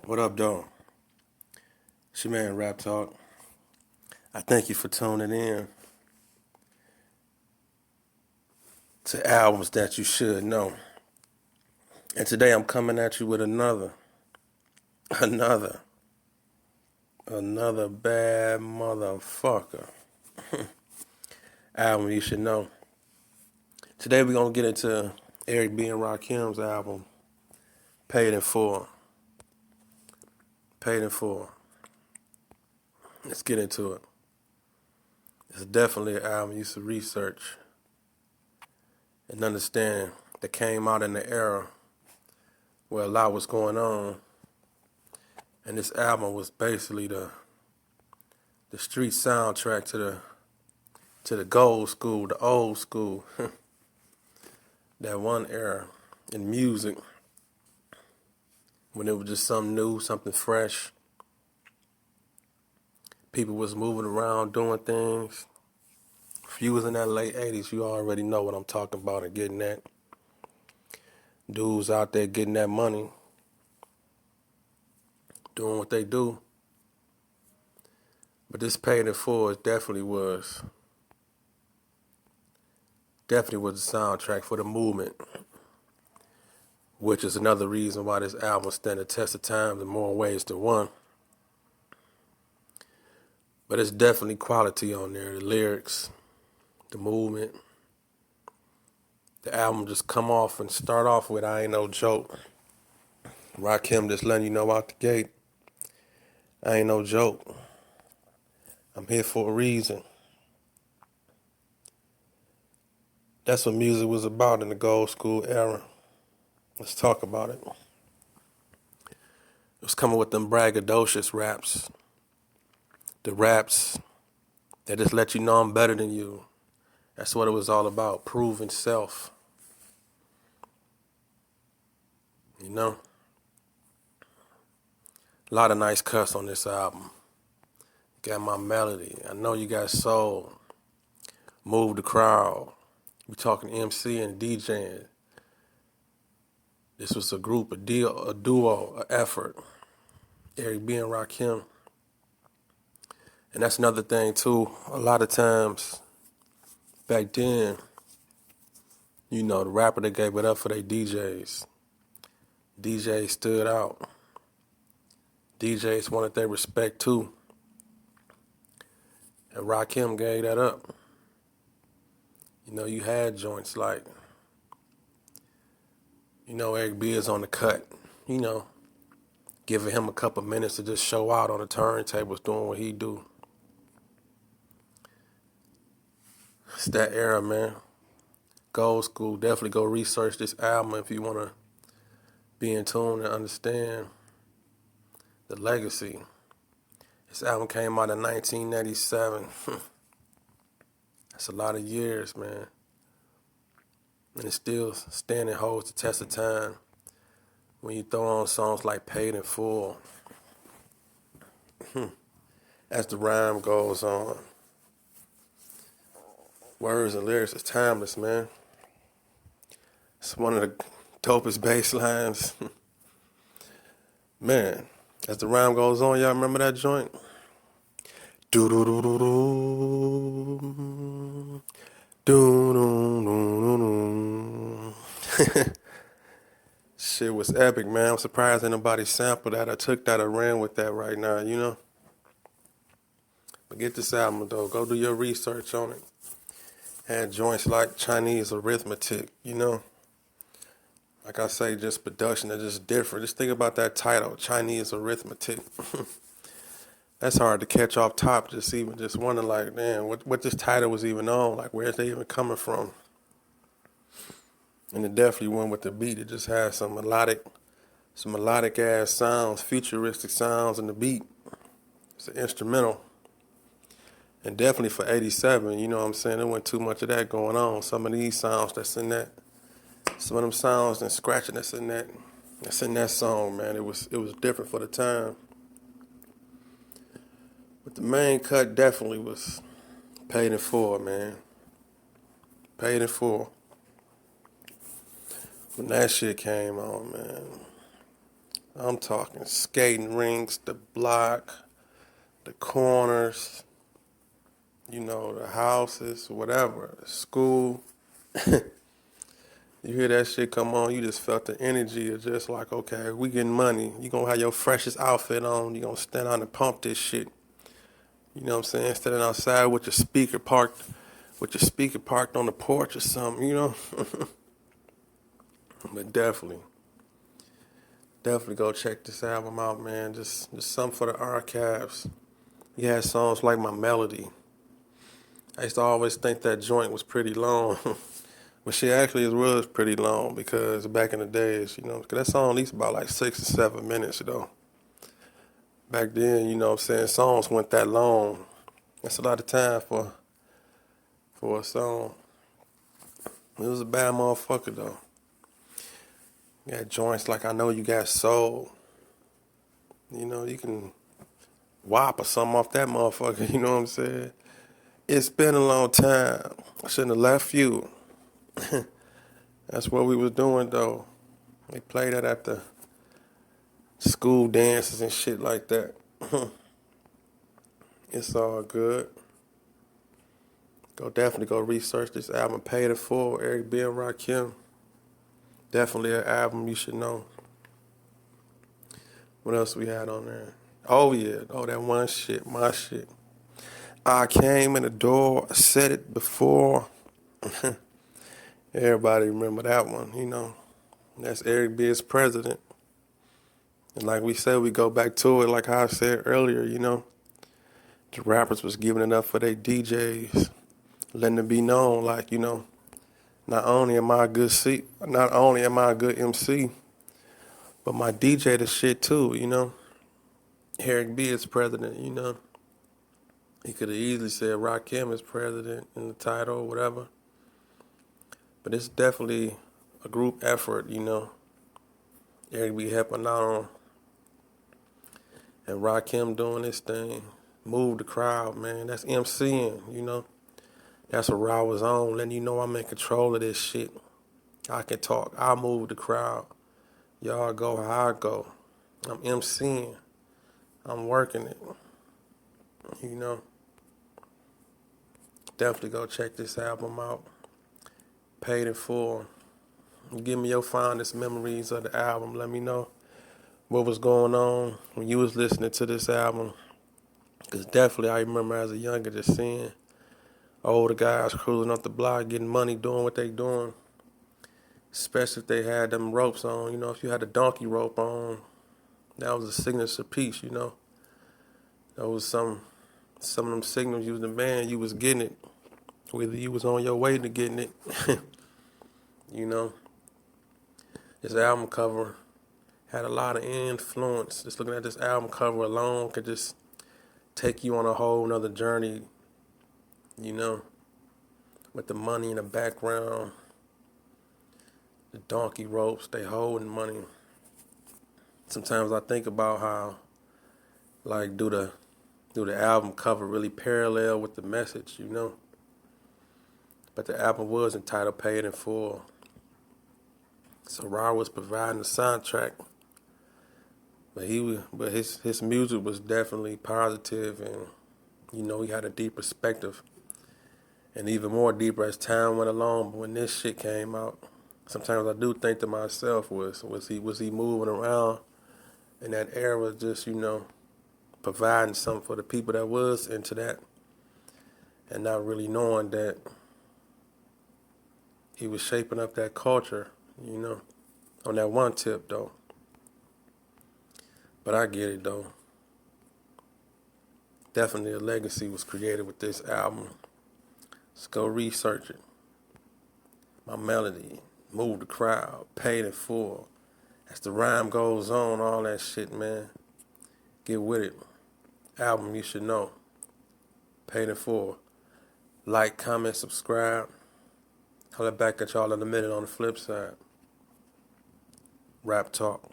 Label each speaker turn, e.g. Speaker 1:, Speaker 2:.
Speaker 1: What up, dog? It's your man, Rap Talk. I thank you for tuning in to albums that you should know. And today I'm coming at you with another, another bad motherfucker album you should know. Today we're going to get into Eric B. and Rakim's album, Paid in Full. Paid in Full. Let's get into it. It's definitely an album you should research and understand that came out in the era where a lot was going on. And this album was basically the street soundtrack to the gold school, the old school, that one era in music when it was just something new, something fresh. People was moving around doing things. If you was in that late 80s, you already know what I'm talking about and getting that. Dudes out there getting that money, doing what they do. But this Paid in Full definitely was the soundtrack for the movement, which is another reason why this album stands the test of time in more ways than one. But it's definitely quality on there. The lyrics, the movement. The album just come off and start off with I Ain't No Joke. Rakim just letting you know out the gate, I ain't no joke. I'm here for a reason. That's what music was about in the gold school era. Let's talk about it. It was coming with them braggadocious raps. The raps that just let you know I'm better than you. That's what it was all about, proving self. You know? A lot of nice cuss on this album. Got my melody. I know you got soul. Move the crowd. We talking MC and DJing. This was a group, a duo, an effort. Eric B. and Rakim. And that's another thing too. A lot of times back then, you know, the rapper that gave it up for their DJs. DJs stood out. DJs wanted their respect too. And Rakim gave that up. You know, you had joints like, you know, Eric B is on the cut. You know, giving him a couple minutes to just show out on the turntables doing what he do. It's that era, man. Gold school. Definitely go research this album if you want to be in tune and understand the legacy. This album came out in 1987. That's a lot of years, man. And it's still standing, holds the test of time when you throw on songs like Paid in Full. As the rhyme goes on. Words and lyrics is timeless, man. It's one of the dopest bass lines. Man, as the rhyme goes on, y'all remember that joint? Do do do do do. Do do do do do. Shit was epic, man. I'm surprised anybody sampled that. I took that and ran with that right now, you know? But get this album, though. Go do your research on it. Had joints like Chinese arithmetic, you know? Like I say, just production is just different. Just think about that title, Chinese arithmetic. That's hard to catch off top. Just wondering, like, man, what this title was even on. Like, where's they even coming from? And it definitely went with the beat. It just had some melodic ass sounds, futuristic sounds in the beat. It's an instrumental. And definitely for 87, you know what I'm saying? There wasn't too much of that going on. Some of these sounds that's in that, some of them sounds and scratching that's in that song, man. It was different for the time. But the main cut definitely was Paid in Full, man. Paid in Full. When that shit came on, man, I'm talking skating rinks, the block, the corners, the houses, whatever, the school. You hear that shit come on, you just felt the energy of just like, okay, we getting money. You gonna have your freshest outfit on. You gonna stand out and pump this shit. You know what I'm saying? Standing outside with your speaker parked on the porch or something. But definitely go check this album out, man. Just something for the archives. You had songs like My Melody. I used to always think that joint was pretty long. But she actually was pretty long because back in the days, 'cause that song at least about like 6 or 7 minutes, Back then, what I'm saying, songs went that long. That's a lot of time for a song. It was a bad motherfucker though. You got joints like I Know You Got Soul. You can whop or something off that motherfucker, you know what I'm saying? It's been a long time. I shouldn't have left you. That's what we was doing though. They played that at the school dances and shit like that. It's all good. Definitely go research this album, Paid in Full, Eric B. and Rakim. Definitely an album you should know. What else we had on there? Oh yeah, that one shit, my shit. I came in the door, I said it before. Everybody remember that one. That's Eric B. as president. And like we said, we go back to it, like how I said earlier, the rappers was giving it up for their DJs, letting it be known, like, not only am I a good MC, but my DJ the shit too. Eric B is president. He could have easily said Rakim is president in the title or whatever. But it's definitely a group effort. Eric B helping out on and Rakim doing this thing. Move the crowd, man. That's MCing. That's what I was on, letting you know I'm in control of this shit. I can talk. I'll move the crowd. Y'all go how I go. I'm MCing. I'm working it. Definitely go check this album out. Paid in Full. Give me your fondest memories of the album. Let me know what was going on when you was listening to this album. Because definitely I remember as a younger just seeing older guys cruising up the block, getting money, doing what they doing. Especially if they had them ropes on. If you had the donkey rope on, that was a signature piece, That was some of them signals you was the man, you was getting it. Whether you was on your way to getting it. This album cover had a lot of influence. Just looking at this album cover alone could just take you on a whole nother journey, with the money in the background, the donkey ropes, they holding money. Sometimes I think about how, like, do the album cover really parallel with the message, But the album was entitled Paid in Full. So Ra was providing the soundtrack. But his music was definitely positive, and he had a deep perspective, and even more deeper as time went along. But when this shit came out, sometimes I do think to myself, was he moving around in that era, just providing something for the people that was into that, and not really knowing that he was shaping up that culture, on that one tip though. But I get it though. Definitely a legacy was created with this album. Let's go research it. My Melody, Move the Crowd, Paid in Full. As the rhyme goes on, all that shit, man. Get with it. Album you should know. Paid in Full. Like, comment, subscribe. Holler back at y'all in a minute on the flip side. Rap Talk.